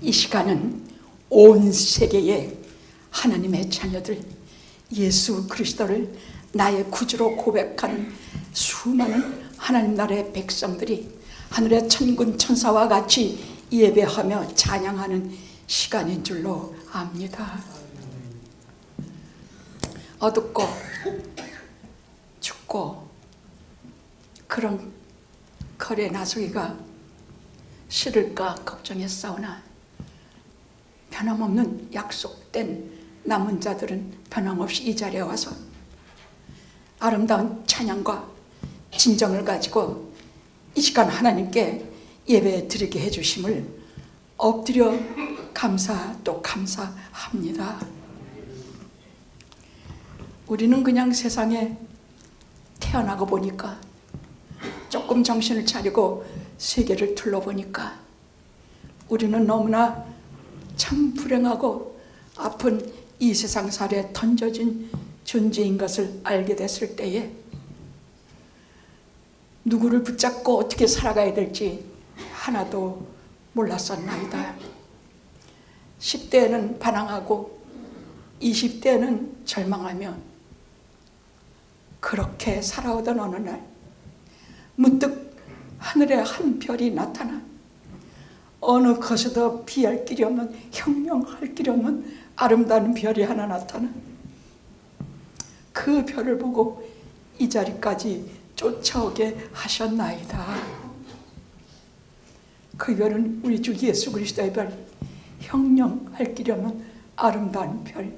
이 시간은 온 세계의 하나님의 자녀들, 예수 그리스도를 나의 구주로 고백하는 수많은 하나님 나라의 백성들이 하늘의 천군 천사와 같이 예배하며 찬양하는 시간인 줄로 압니다. 어둡고 춥고 그런 거리에 나서기가 싫을까 걱정했사오나 변함없는 약속된 남은 자들은 변함없이 이 자리에 와서 아름다운 찬양과 진정을 가지고 이 시간 하나님께 예배 드리게 해주심을 엎드려 감사 또 감사합니다. 우리는 그냥 세상에 태어나고 보니까 조금 정신을 차리고 세계를 둘러보니까 우리는 너무나 참 불행하고 아픈 이 세상살에 던져진 존재인 것을 알게 됐을 때에 누구를 붙잡고 어떻게 살아가야 될지 하나도 몰랐었나이다. 10대에는 반항하고 20대에는 절망하며 그렇게 살아오던 어느 날 문득 하늘에 한 별이 나타나 어느 것에도 비할 길이 없는 형용할 길이 없는 아름다운 별이 하나 나타나 그 별을 보고 이 자리까지 쫓아오게 하셨나이다. 그 별은 우리 주 예수 그리스도의 별, 형용할 길이 없는 아름다운 별.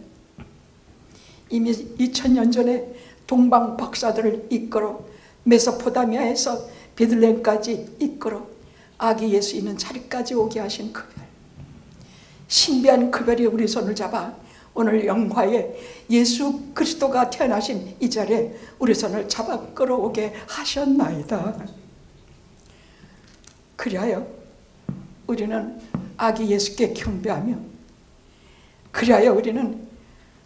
이미 2000년 전에 동방 박사들을 이끌어 메소포타미아에서 베들레헴까지 이끌어 아기 예수 있는 자리까지 오게 하신 그 별, 신비한 그 별이 우리 손을 잡아 오늘 영화에 예수 그리스도가 태어나신 이 자리에 우리 손을 잡아 끌어오게 하셨나이다. 그리하여 우리는 아기 예수께 경배하며, 그리하여 우리는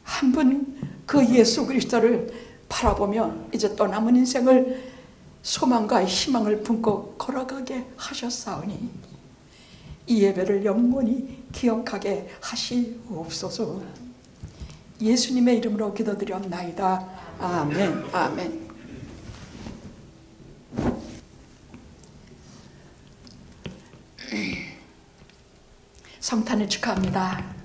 한 분 그 예수 그리스도를 바라보며 이제 또 남은 인생을 소망과 희망을 품고 걸어가게 하셨사오니 이 예배를 영원히 기억하게 하시옵소서. 예수님의 이름으로 기도드렸나이다. 아멘. 아멘. 성탄을 축하합니다.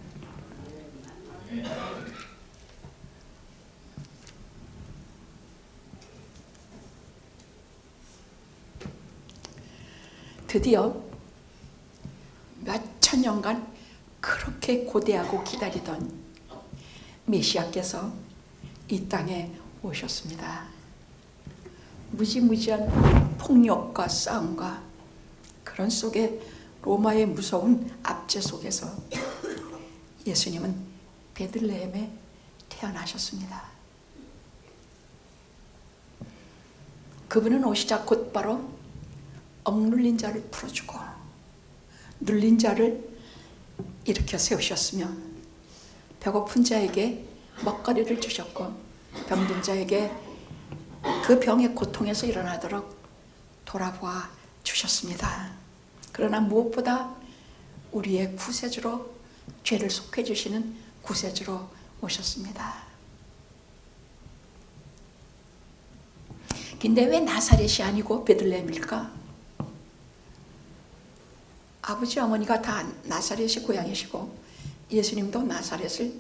드디어 몇천 년간 그렇게 고대하고 기다리던 메시아께서 이 땅에 오셨습니다. 무지무지한 폭력과 싸움과 그런 속에 로마의 무서운 압제 속에서 예수님은 베들레헴에 태어나셨습니다. 그분은 오시자 곧바로 억눌린 자를 풀어주고 눌린 자를 일으켜 세우셨으며 배고픈 자에게 먹거리를 주셨고 병든 자에게 그 병의 고통에서 일어나도록 돌아보아 주셨습니다. 그러나 무엇보다 우리의 구세주로, 죄를 속해 주시는 구세주로 오셨습니다. 근데 왜 나사렛이 아니고 베들레헴일까? 아버지 어머니가 다 나사렛이 고향이시고 예수님도 나사렛을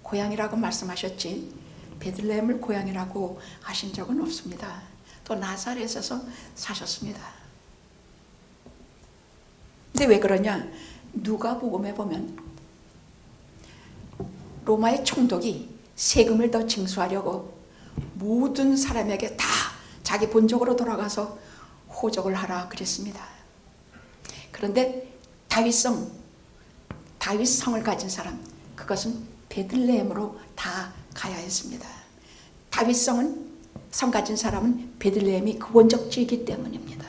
고향이라고 말씀하셨지 베들레헴을 고향이라고 하신 적은 없습니다. 또 나사렛에서 사셨습니다. 근데 왜 그러냐? 누가복음에 보면 로마의 총독이 세금을 더 징수하려고 모든 사람에게 다 자기 본적으로 돌아가서 호적을 하라 그랬습니다. 그런데 다윗성을 가진 사람, 그것은 베들레헴으로 다 가야 했습니다. 다윗성은 성 가진 사람은 베들레헴이 그 원적지이기 때문입니다.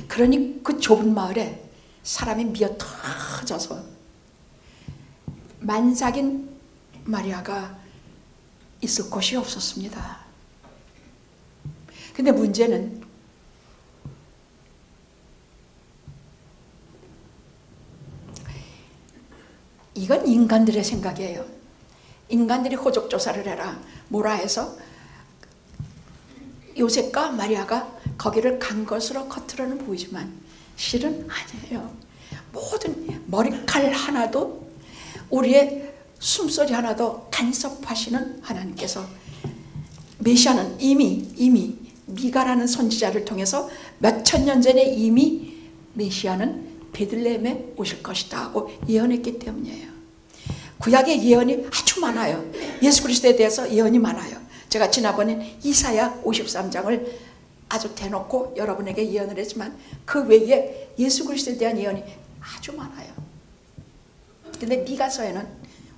그러니 그 좁은 마을에 사람이 미어 터져서 만삭인 마리아가 있을 곳이 없었습니다. 근데 문제는 이건 인간들의 생각이에요. 인간들이 호적 조사를 해라 뭐라 해서 요셉과 마리아가 거기를 간 것으로 겉으로는 보이지만 실은 아니에요. 모든 머리칼 하나도 우리의 숨소리 하나도 간섭하시는 하나님께서 메시아는 이미 미가라는 선지자를 통해서 몇천 년 전에 이미 메시아는 베들레헴에 오실 것이다 하고 예언했기 때문이에요. 구약의 예언이 아주 많아요. 예수 그리스도에 대해서 예언이 많아요. 제가 지난번에 이사야 53장을 아주 대놓고 여러분에게 예언을 했지만 그 외에 예수 그리스도에 대한 예언이 아주 많아요. 근데 미가서에는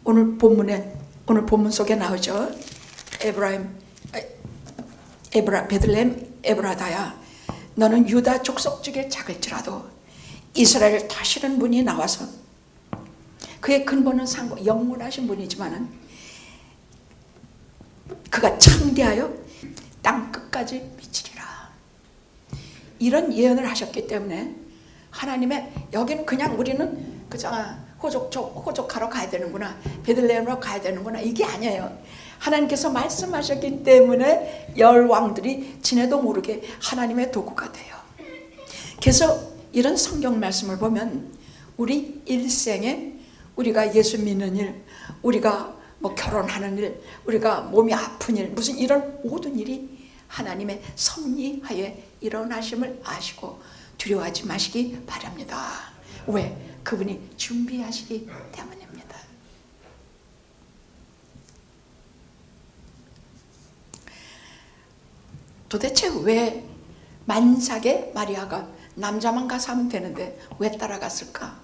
오늘 본문 속에 나오죠. 베들레헴 에브라다야, 너는 유다 족속 중에 작을지라도 이스라엘을 다시는 분이 나와서 그의 근본은 영원하신 분이지만은 그가 창대하여 땅 끝까지 미치리라. 이런 예언을 하셨기 때문에 하나님의 여기는 그냥 우리는 그잖아 호족하러 가야 되는구나, 베들레헴으로 가야 되는구나, 이게 아니에요. 하나님께서 말씀하셨기 때문에 열 왕들이 지네도 모르게 하나님의 도구가 돼요. 그래서 이런 성경 말씀을 보면 우리 일생에 우리가 예수 믿는 일, 우리가 뭐 결혼하는 일, 우리가 몸이 아픈 일, 무슨 이런 모든 일이 하나님의 섭리하에 일어나심을 아시고 두려워하지 마시기 바랍니다. 왜? 그분이 준비하시기 때문입니다. 도대체 왜 만삭의 마리아가 남자만 가서 하면 되는데 왜 따라갔을까?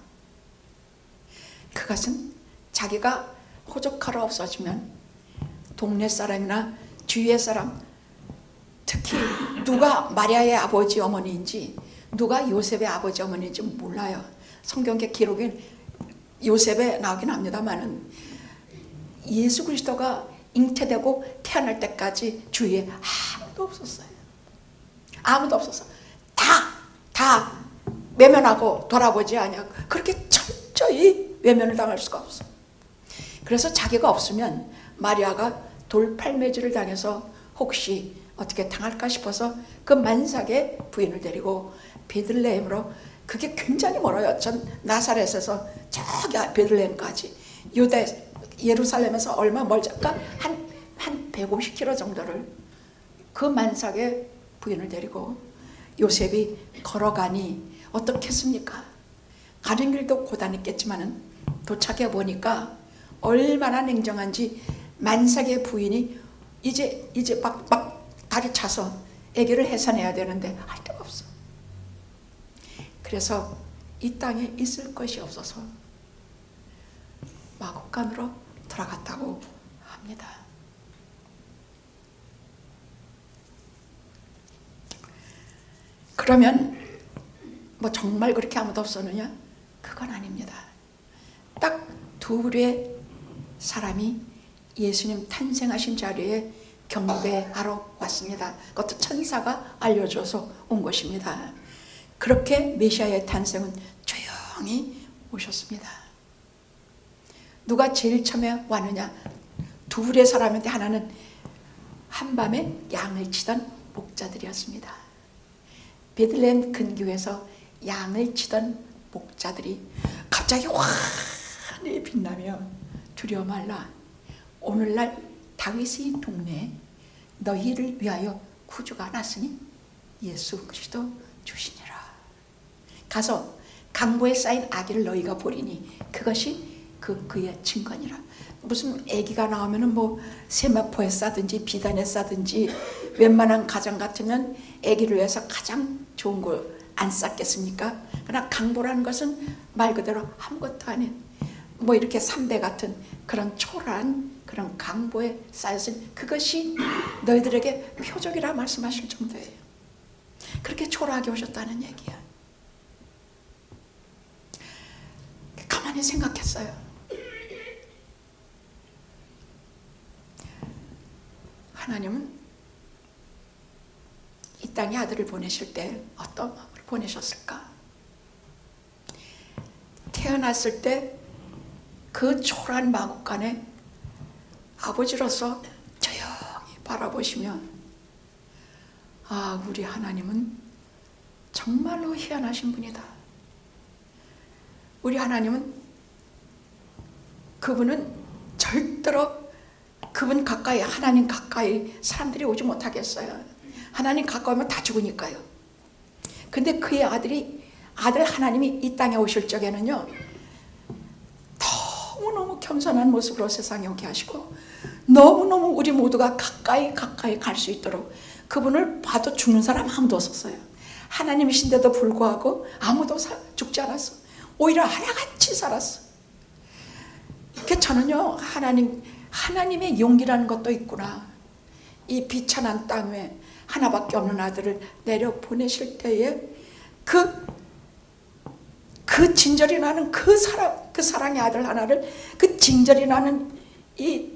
그것은 자기가 호적하러 없어지면 동네 사람이나 주위의 사람, 특히 누가 마리아의 아버지 어머니인지 누가 요셉의 아버지 어머니인지 몰라요. 성경의 기록엔 요셉에 나오긴 합니다만은 예수 그리스도가 잉태되고 태어날 때까지 주위에 아무도 없었어요. 아무도 없었어. 다 외면하고 돌아보지 않냐. 그렇게 철저히 외면을 당할 수가 없어. 그래서 자기가 없으면 마리아가 돌팔매질을 당해서 혹시 어떻게 당할까 싶어서 그 만삭의 부인을 데리고 베들레헴으로, 그게 굉장히 멀어요. 전 나사렛에서 저기 베들레헴까지 유다 예루살렘에서 얼마 멀지 않을까? 한 150km 정도를 그 만삭의 부인을 데리고 요셉이 걸어가니 어떻겠습니까? 가는 길도 고단했겠지만은 도착해 보니까 얼마나 냉정한지 만삭의 부인이 이제 막 다리 차서 아기를 해산해야 되는데 할 데가 없어. 그래서 이 땅에 있을 것이 없어서 마국간으로 돌아갔다고 합니다. 그러면 뭐 정말 그렇게 아무도 없었느냐? 그건 아닙니다. 딱 둘의 사람이 예수님 탄생하신 자리에 경배하러 왔습니다. 그것도 천사가 알려줘서 온 것입니다. 그렇게 메시아의 탄생은 조용히 오셨습니다. 누가 제일 처음에 왔느냐? 둘의 사람인데 하나는 한밤에 양을 치던 목자들이었습니다. 베들레헴 근교에서 양을 치던 목자들이 갑자기 환히 빛나며 두려워 말라. 오늘날 다윗의 동네에 너희를 위하여 구주가 났으니 예수 그리스도 주시니라. 가서 강보에 쌓인 아기를 너희가 보리니 그것이 그의 증거니라. 무슨 아기가 나오면은 뭐 세마포에 싸든지 비단에 싸든지 웬만한 가정 같으면 아기를 위해서 가장 좋은 걸 안 쌌겠습니까? 그러나 강보라는 것은 말 그대로 아무것도 아닌 뭐 이렇게 삼대 같은 그런 초라한 그런 강보에 쌓였으니 그것이 너희들에게 표적이라 말씀하실 정도예요. 그렇게 초라하게 오셨다는 얘기야. 가만히 생각했어요. 하나님은 이 땅에 아들을 보내실 때 어떤 마음으로 보내셨을까? 태어났을 때 그 초라한 마국간에 아버지로서 조용히 바라보시며 아, 우리 하나님은 정말로 희한하신 분이다. 우리 하나님은 그분은 절대로 그분 가까이, 하나님 가까이 사람들이 오지 못하겠어요. 하나님 가까우면 다 죽으니까요. 근데 그의 아들 하나님이 이 땅에 오실 적에는요, 너무너무 겸손한 모습으로 세상에 오게 하시고 너무너무 우리 모두가 가까이 갈 수 있도록, 그분을 봐도 죽는 사람 아무도 없었어요. 하나님이신데도 불구하고 아무도 죽지 않았어. 오히려 하나같이 살았어. 그래서 저는요, 하나님의 용기라는 것도 있구나. 이 비천한 땅에 하나밖에 없는 아들을 내려 보내실 때에 그 진절이 나는 그 사랑의 아들 하나를, 그 진절이 나는 이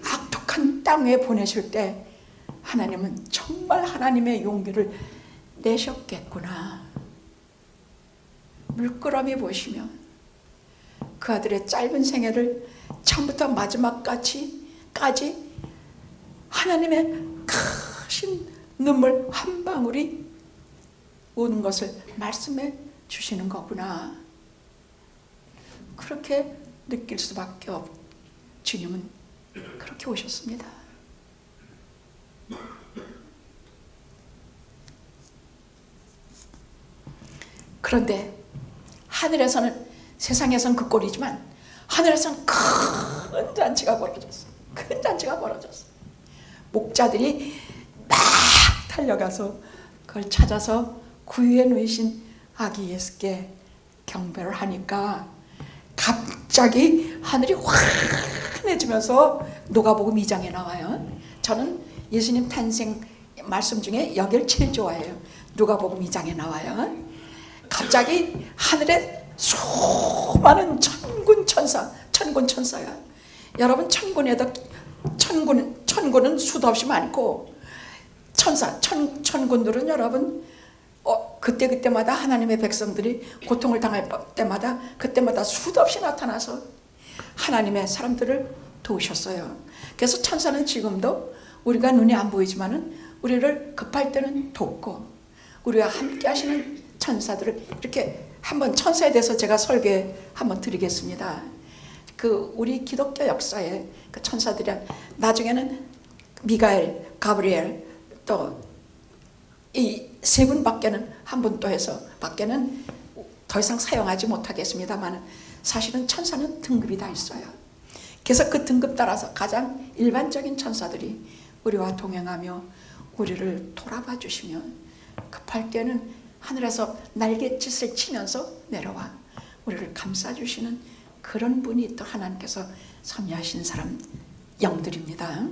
악독한 땅에 보내실 때 하나님은 정말 하나님의 용기를 내셨겠구나. 물끄러미 보시며 그 아들의 짧은 생애를 처음부터 마지막까지 하나님의 크신 눈물 한 방울이 오는 것을 말씀해 주시는 거구나. 그렇게 느낄 수밖에 없. 주님은 그렇게 오셨습니다. 그런데 하늘에서는, 세상에서는 그 꼴이지만 하늘에서는 큰 잔치가 벌어졌어. 큰 잔치가 벌어졌어. 목자들이 막 달려가서 그걸 찾아서 구유에 누이신 아기 예수께 경배를 하니까 갑자기 하늘이 환해지면서 누가복음 2장에 나와요. 저는 예수님 탄생 말씀 중에 여기를 제일 좋아해요. 누가복음 2장에 나와요. 갑자기 하늘에 수많은 천군 천사야. 여러분, 천군은 수도 없이 많고 천군들은 여러분 그때마다 하나님의 백성들이 고통을 당할 때마다 그때마다 수도 없이 나타나서 하나님의 사람들을 도우셨어요. 그래서 천사는 지금도 우리가 눈에 안 보이지만은 우리를 급할 때는 돕고, 우리와 함께 하시는 천사들을 이렇게 한번, 천사에 대해서 제가 설계 한번 드리겠습니다. 우리 기독교 역사에 그 천사들이 나중에는 미가엘, 가브리엘, 또 이 세 분 밖에는, 한 분 또 해서 밖에는 더 이상 사용하지 못하겠습니다만, 사실은 천사는 등급이 다 있어요. 그래서 그 등급 따라서 가장 일반적인 천사들이 우리와 동행하며 우리를 돌아봐 주시며, 급할 때는 하늘에서 날갯짓을 치면서 내려와 우리를 감싸주시는 그런 분이 또 하나님께서 섭리하신 사람, 영들입니다. 아멘.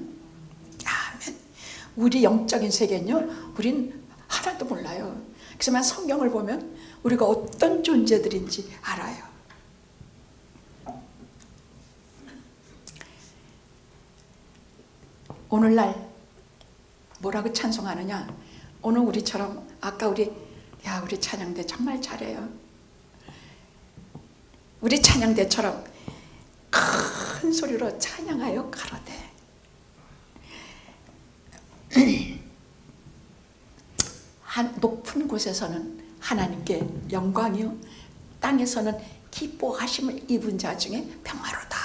우리 영적인 세계는요, 우린 하나도 몰라요. 그래서 성경을 보면 우리가 어떤 존재들인지 알아요. 오늘날 뭐라고 찬송하느냐? 오늘 우리처럼, 아까 우리 찬양대 정말 잘해요. 우리 찬양대처럼 큰 소리로 찬양하여 가로되 높은 곳에서는 하나님께 영광이요, 땅에서는 기뻐하심을 입은 자 중에 평화로다.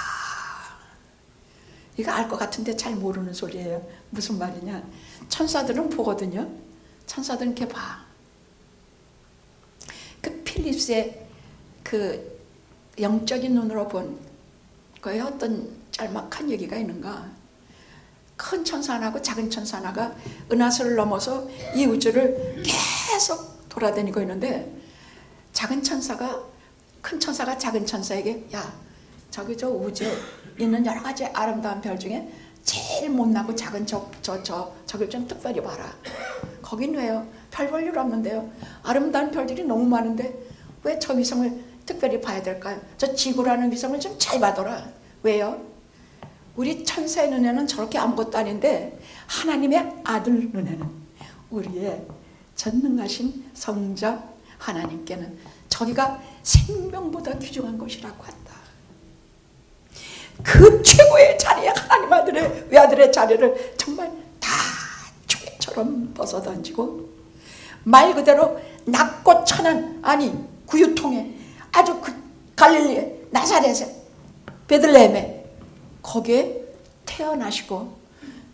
이거 알 것 같은데 잘 모르는 소리예요. 무슨 말이냐? 천사들은 보거든요. 천사들은 이렇게 봐. 그 필립스의 그 영적인 눈으로 본 거에 어떤 짤막한 얘기가 있는가? 큰 천사 하나하고 작은 천사 하나가 은하수를 넘어서 이 우주를 계속 돌아다니고 있는데, 작은 천사가, 큰 천사가 작은 천사에게, 야, 저기 저 우주에 있는 여러 가지 아름다운 별 중에 제일 못나고 작은 저길 좀 특별히 봐라. 거긴 왜요? 별 볼 일 없는데요. 아름다운 별들이 너무 많은데 왜 저 위성을 특별히 봐야 될까요? 저 지구라는 위성을 좀 잘 봐둬라. 왜요? 우리 천사의 눈에는 저렇게 아무것도 아닌데 하나님의 아들 눈에는, 우리의 전능하신 성자 하나님께는 저기가 생명보다 귀중한 것이라고 한다. 그 최고의 자리에 하나님 아들의 외아들의 자리를 정말 다 조개처럼 벗어던지고 말 그대로 낮고 천한 구유통에 아주 그 갈릴리에 나사렛에 베들레헴에 거기에 태어나시고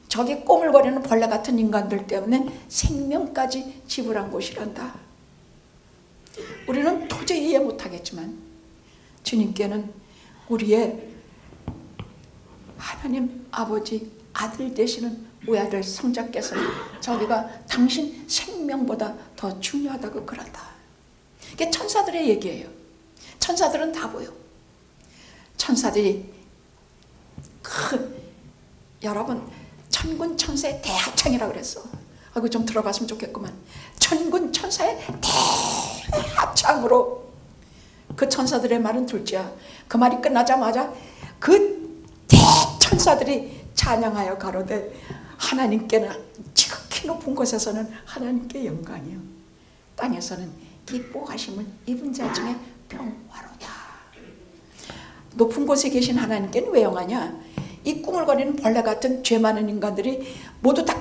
저기 꼬물거리는 벌레 같은 인간들 때문에 생명까지 지불한 곳이란다. 우리는 도저히 이해 못하겠지만 주님께는 우리의 하나님 아버지 아들 되시는 외아들 성자께서는 저기가 당신 생명보다 더 중요하다고 그런다. 이게 천사들의 얘기예요. 천사들은 다 보여. 천사들이 여러분 천군 천사의 대합창이라고 그랬어. 아이고 좀 들어봤으면 좋겠구만. 천군 천사의 대합창으로 그 천사들의 말은 둘째야. 그 말이 끝나자마자 그 대천사들이 찬양하여 가로되 하나님께는 지극히 높은 곳에서는 하나님께 영광이요 땅에서는 기뻐하심을 입은 자 중에 평화로다. 높은 곳에 계신 하나님께는 왜 영하냐? 이 꾸물거리는 벌레 같은 죄 많은 인간들이 모두 다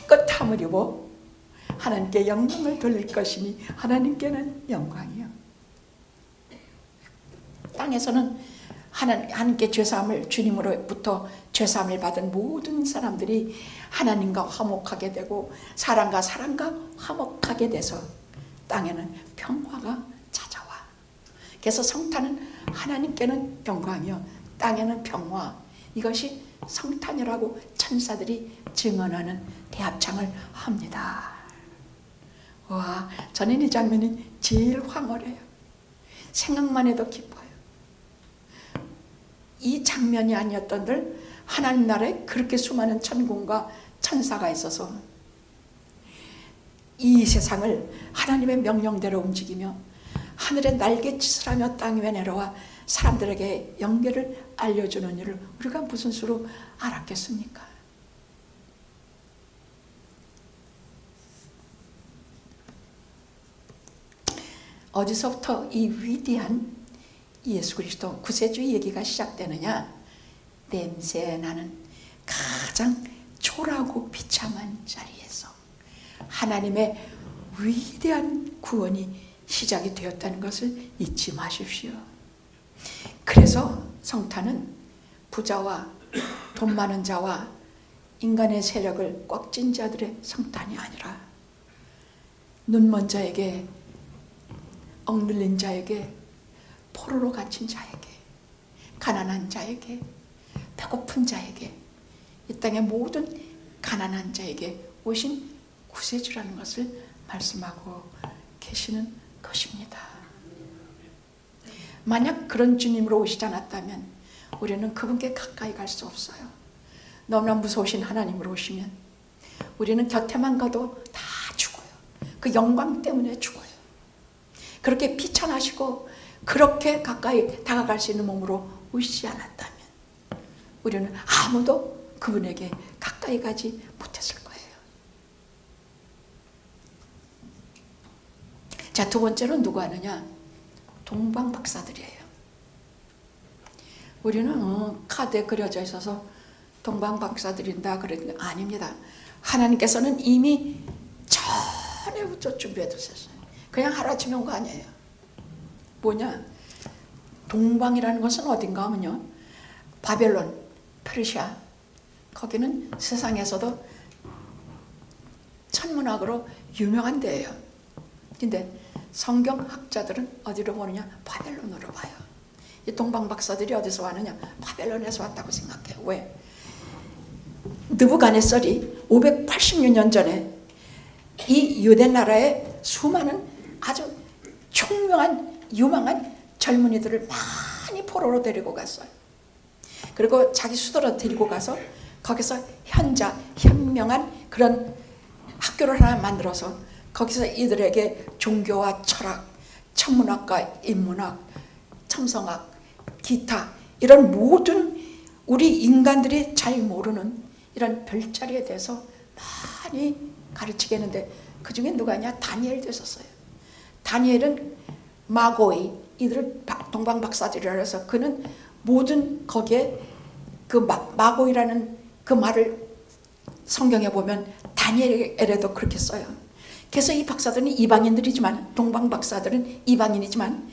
깨끗함을 입어 하나님께 영광을 돌릴 것이니 하나님께는 영광이요. 땅에서는 하나님께 죄사함을 주님으로부터 죄사함을 받은 모든 사람들이 하나님과 화목하게 되고 사람과 사람과 화목하게 돼서 땅에는 평화가 찾아와. 그래서 성탄은 하나님께는 영광이요 땅에는 평화. 이것이 성탄이라고 천사들이 증언하는 대합창을 합니다. 와, 저는 이 장면이 제일 황홀해요. 생각만 해도 기뻐요. 이 장면이 아니었던들 하나님 나라에 그렇게 수많은 천군과 천사가 있어서 이 세상을 하나님의 명령대로 움직이며 하늘의 날갯짓을 하며 땅 위에 내려와 사람들에게 영계를 알려주는 일을 우리가 무슨 수로 알았겠습니까? 어디서부터 이 위대한 예수 그리스도 구세주의 얘기가 시작되느냐? 냄새나는 가장 초라하고 비참한 자리에서 하나님의 위대한 구원이 시작이 되었다는 것을 잊지 마십시오. 그래서 성탄은 부자와 돈 많은 자와 인간의 세력을 꽉 쥔 자들의 성탄이 아니라 눈먼 자에게, 억눌린 자에게, 포로로 갇힌 자에게, 가난한 자에게, 배고픈 자에게, 이 땅의 모든 가난한 자에게 오신 구세주라는 것을 말씀하고 계시는 것입니다. 만약 그런 주님으로 오시지 않았다면 우리는 그분께 가까이 갈 수 없어요. 너무나 무서우신 하나님으로 오시면 우리는 곁에만 가도 다 죽어요. 그 영광 때문에 죽어요. 그렇게 비천하시고 그렇게 가까이 다가갈 수 있는 몸으로 오시지 않았다면 우리는 아무도 그분에게 가까이 가지 못했을 거예요. 자, 두 번째로 누구 하느냐? 동방 박사들이에요. 우리는 카드에 그려져 있어서 동방 박사들인다 그랬는데 아닙니다. 하나님께서는 이미 전에부터 준비해 두셨어요. 그냥 하루아침에 온 거 아니에요. 뭐냐? 동방이라는 것은 어딘가 하면요, 바벨론, 페르시아, 거기는 세상에서도 천문학으로 유명한 데예요. 근데 성경학자들은 어디로 보느냐? 바벨론으로 봐요. 이 동방 박사들이 어디서 왔느냐? 바벨론에서 왔다고 생각해요. 왜? 느부갓네살이 586년 전에 이 유대 나라에 수많은 아주 유망한 젊은이들을 많이 포로로 데리고 갔어요. 그리고 자기 수도로 데리고 가서 거기서 현명한 그런 학교를 하나 만들어서 거기서 이들에게 종교와 철학, 천문학과 인문학, 첨성학, 기타 이런 모든 우리 인간들이 잘 모르는 이런 별자리에 대해서 많이 가르치게 했는데 그 중에 누가냐? 다니엘도 있었어요. 다니엘은 마고이, 이들을 동방박사들이라 해서 그는 모든 거기에 그 마고이라는 그 말을 성경에 보면 다니엘에도 그렇게 써요. 그래서 이 박사들은 이방인들이지만, 동방 박사들은 이방인이지만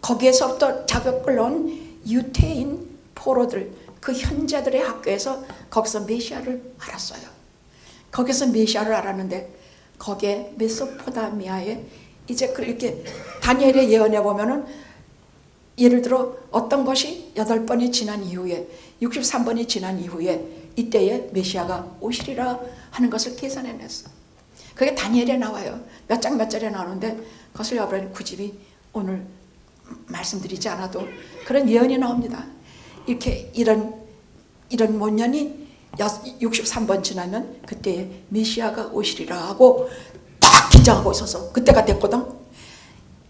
거기에서부터 자격을 넣은 유태인 포로들, 그 현자들의 학교에서 거기서 메시아를 알았어요. 거기서 메시아를 알았는데 거기에 메소포타미아에 이제 그렇게 다니엘의 예언에 보면은 예를 들어 어떤 것이 8번이 지난 이후에 63번이 지난 이후에 이때에 메시아가 오시리라 하는 것을 계산해냈어. 그게 다니엘에 나와요. 몇 장 몇 절에 나오는데 그것을 여러분 굳이 오늘 말씀드리지 않아도 그런 예언이 나옵니다. 이렇게 이런 문년이 63번 지나면 그때에 메시아가 오시리라 하고 딱 긴장하고 있어서 그때가 됐거든.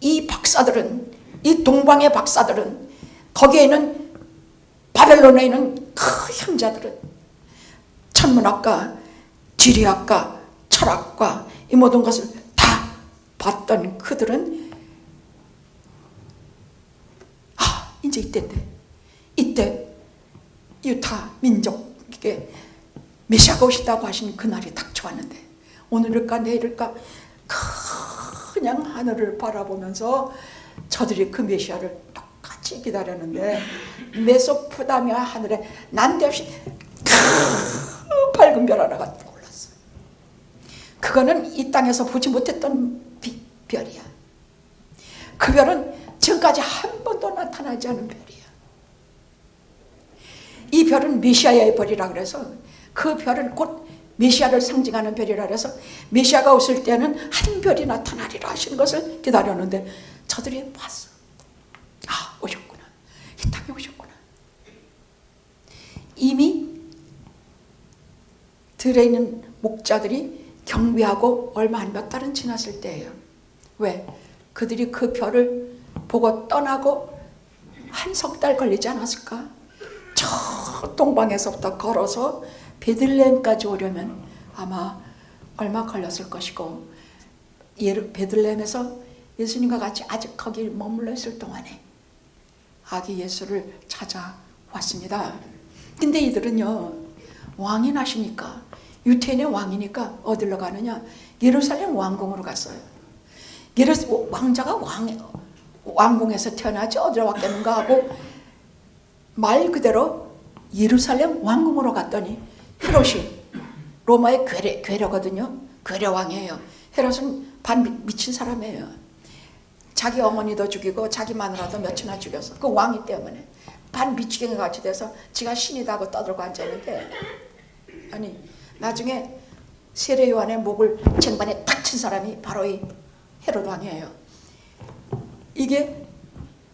이 박사들은, 이 동방의 박사들은, 거기에 있는 바벨론에 있는 그 현자들은 천문학과, 지리학과, 철학과 이 모든 것을 다 봤던 그들은 이제 이때인데, 이때 유타 민족에게 메시아가 오신다고 하신 그날이 닥쳐왔는데 오늘일까 내일일까 그냥 하늘을 바라보면서 저들이 그 메시아를 똑같이 기다렸는데 메소포타미아 하늘에 난데없이 밝은 별 하나가 올랐어요. 그거는 이 땅에서 보지 못했던 별이야. 그 별은 지금까지 한 번도 나타나지 않은 별이야. 이 별은 메시아의 별이라 그래서 그 별은 곧 메시아를 상징하는 별이라 그래서 메시아가 오실 때는 한 별이 나타나리라 하시는 것을 기다렸는데 저들이 봤어. 오셨구나. 이 땅에 오셨구나. 이미 들에 있는 목자들이 경배하고 얼마 안 몇 달은 지났을 때예요. 왜? 그들이 그 별을 보고 떠나고 한 석 달 걸리지 않았을까? 저 동방에서부터 걸어서 베들레헴까지 오려면 아마 얼마 걸렸을 것이고, 베들레헴에서 예수님과 같이 아직 거기 머물러 있을 동안에 아기 예수를 찾아왔습니다. 근데 이들은요, 왕이 나시니까, 유태인의 왕이니까 어디로 가느냐? 예루살렘 왕궁으로 갔어요. 왕자가 왕궁에서 태어나지 어디로 왔겠는가 하고 말 그대로 예루살렘 왕궁으로 갔더니 헤롯이 로마의 괴뢰거든요. 괴뢰왕이에요. 헤롯은 반 미친 사람이에요. 자기 어머니도 죽이고 자기 마누라도 몇이나 죽였어. 그 왕이 때문에 반 미치게 같이 돼서 지가 신이다 하고 떠들고 앉았는데, 아니 나중에 세례 요한의 목을 쟁반에 탁 친 사람이 바로 이 헤롯 왕이에요. 이게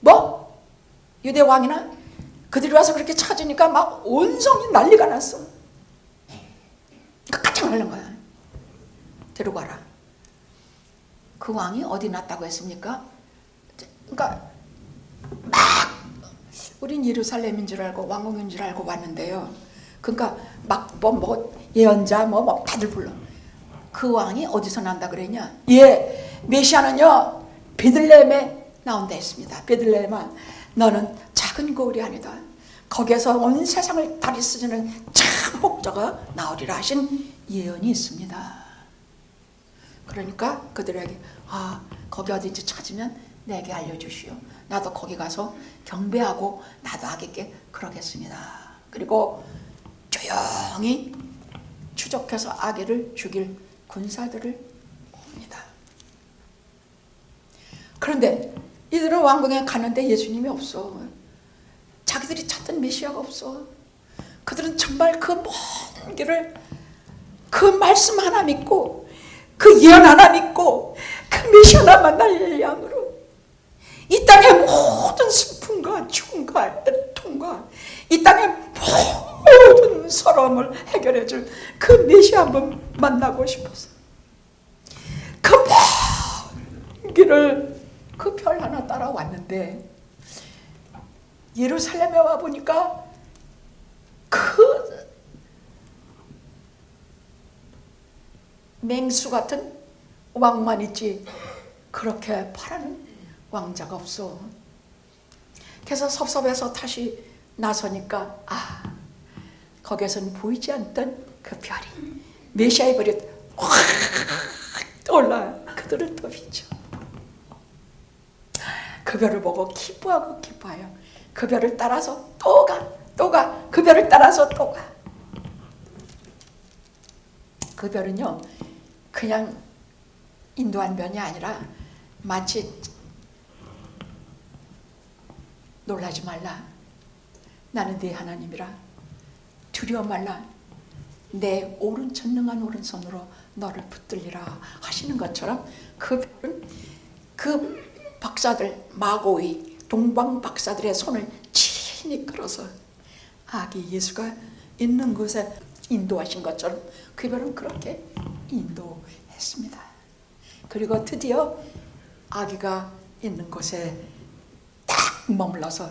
뭐 유대 왕이나 그들이 와서 그렇게 찾으니까 막 온 성이 난리가 났어. 깜짝 놀란 거야. 데리고 와라. 그 왕이 어디 났다고 했습니까? 그러니까 막 우린 예루살렘인 줄 알고 왕궁인 줄 알고 왔는데요. 그러니까 막 뭐 예언자 뭐 다들 불러. 그 왕이 어디서 난다 그랬냐? 메시아는요 베들레헴에 나온다 했습니다. 베들레헴아, 너는 작은 거울이 아니다. 거기에서 온 세상을 다스리는 참 목자가 나오리라 하신 예언이 있습니다. 그러니까 그들에게 거기 어딘지 찾으면 내게 알려주시오. 나도 거기 가서 경배하고 나도 아기께 그러겠습니다. 그리고 조용히 추적해서 아기를 죽일 군사들을 옵니다. 그런데 이들은 왕궁에 가는데 예수님이 없어. 자기들이 찾던 메시아가 없어. 그들은 정말 그 먼 길을 그 말씀 하나 믿고 그 예언 하나 믿고 그 메시아 하나 만날 양으로 이 땅의 모든 슬픔과 죽음과 애통과 이 땅의 모든 서러움을 해결해 줄 그 메시아 한번 만나고 싶어서 그 먼 길을 그 별 하나 따라왔는데, 예루살렘에 와보니까 그 맹수 같은 왕만 있지 그렇게 바라는 왕자가 없어. 그래서 섭섭해서 다시 나서니까 거기에서는 보이지 않던 그 별이, 메시아의 별이 확 떠올라요. 그들을 더 비춰. 그 별을 보고 기뻐하고 기뻐해요. 그 별을 따라서 또 가. 그 별을 따라서 또 가. 그 별은요, 그냥 인도한 별이 아니라 마치 놀라지 말라. 나는 네 하나님이라. 두려워 말라. 내 오른천능한 오른손으로 너를 붙들리라 하시는 것처럼 그 별은 그 박사들, 마고의 동방 박사들의 손을 친히 끌어서 아기 예수가 있는 곳에 인도하신 것처럼 그 별은 그렇게 인도했습니다. 그리고 드디어 아기가 있는 곳에 딱 머물러서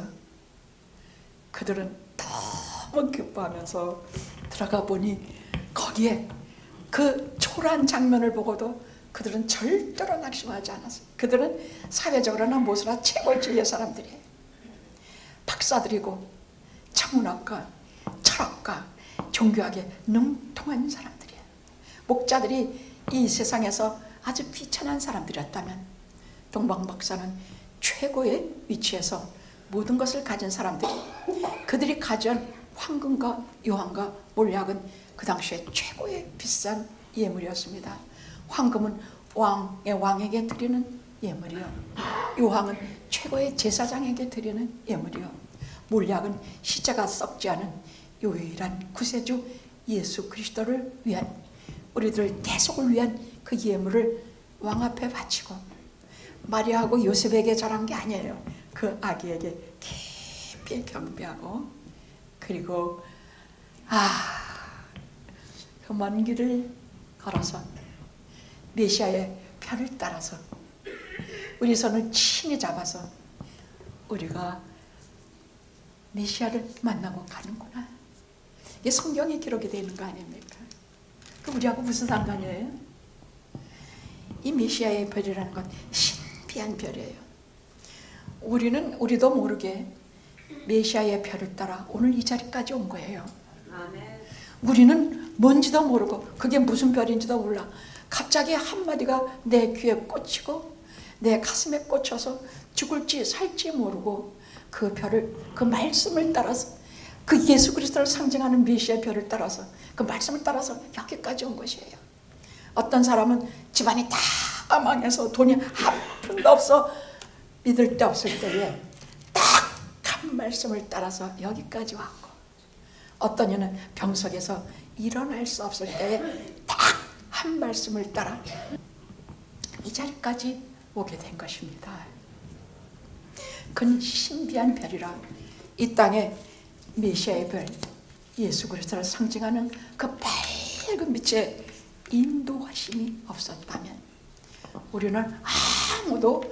그들은 너무 기뻐하면서 들어가 보니 거기에 그 초라한 장면을 보고도 그들은 절대로 낙심하지 않았어요. 그들은 사회적으로나 무엇이나 최고의 사람들이에요. 박사들이고 천문학과, 철학과, 종교학에 능통한 사람들이에요. 목자들이 이 세상에서 아주 비천한 사람들이었다면 동방 박사는 최고의 위치에서 모든 것을 가진 사람들이, 그들이 가져온 황금과 유황과 몰약은 그 당시에 최고의 비싼 예물이었습니다. 황금은 왕의 왕에게 드리는 예물이요, 유황은 최고의 제사장에게 드리는 예물이요, 몰약은 시체가 썩지 않은 유일한 구세주 예수 그리스도를 위한, 우리들 대속을 위한 그 예물을 왕 앞에 바치고 마리아하고 요셉에게 전한 게 아니에요. 그 아기에게 깊이 경배하고, 그리고 그 먼 길을 걸어서 메시아의 별을 따라서 우리 손을 친히 잡아서 우리가 메시아를 만나고 가는구나. 이게 성경에 기록이 되어 있는 거 아닙니까? 그 우리하고 무슨 상관이에요? 이 메시아의 별이라는 건 신비한 별이에요. 우리도 모르게 메시아의 별을 따라 오늘 이 자리까지 온 거예요. 우리는 뭔지도 모르고 그게 무슨 별인지도 몰라. 갑자기 한마디가 내 귀에 꽂히고 내 가슴에 꽂혀서 죽을지 살지 모르고 그 별을, 그 말씀을 따라서, 그 예수 그리스도를 상징하는 메시아의 별을 따라서, 그 말씀을 따라서 여기까지 온 것이에요. 어떤 사람은 집안이 다 망해서 돈이 한 푼도 없어 믿을 데 없을 때에 딱 한 말씀을 따라서 여기까지 왔고, 어떤 이는 병석에서 일어날 수 없을 때에 딱 한 말씀을 따라 이 자리까지 오게 된 것입니다. 그는 신비한 별이라 이 땅에 메시아의 별, 예수 그리스도를 상징하는 그 밝은 빛의 인도하심이 없었다면 우리는 아무도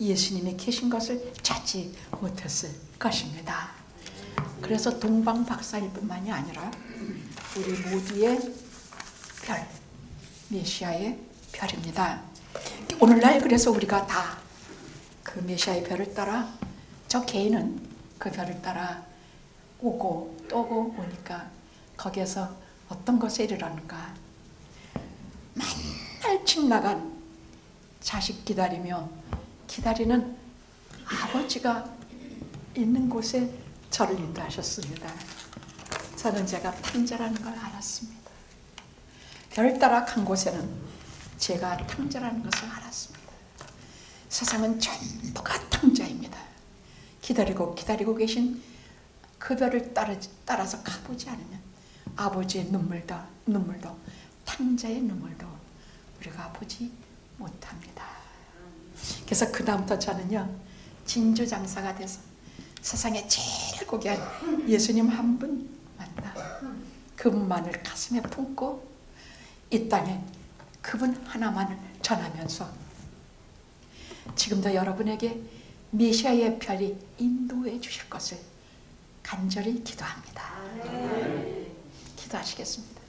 예수님이 계신 것을 찾지 못했을 것입니다. 그래서 동방 박사일 뿐만이 아니라 우리 모두의 별, 메시아의 별입니다. 오늘날 그래서 우리가 다 그 메시아의 별을 따라, 저 개인은 그 별을 따라 오고 또 오니까 거기에서 어떤 것에 이르렀는가? 맨날 집 나간 자식 기다리는 아버지가 있는 곳에 저를 인도하셨습니다. 저는 제가 탕자라는 걸 알았습니다. 별 따라 간 곳에는 제가 탕자라는 것을 알았습니다. 세상은 전부가 탕자입니다. 기다리고 계신 그 별을 따라서 가보지 않으면 아버지의 눈물도 탕자의 눈물도 우리가 보지 못합니다. 그래서 그 다음부터 저는요, 진주장사가 돼서 세상에 제일 고귀한 예수님 한 분 만나 그분만을 가슴에 품고 이 땅에 그분 하나만을 전하면서 지금도 여러분에게 메시아의 별이 인도해 주실 것을 간절히 기도합니다. 기도하시겠습니다.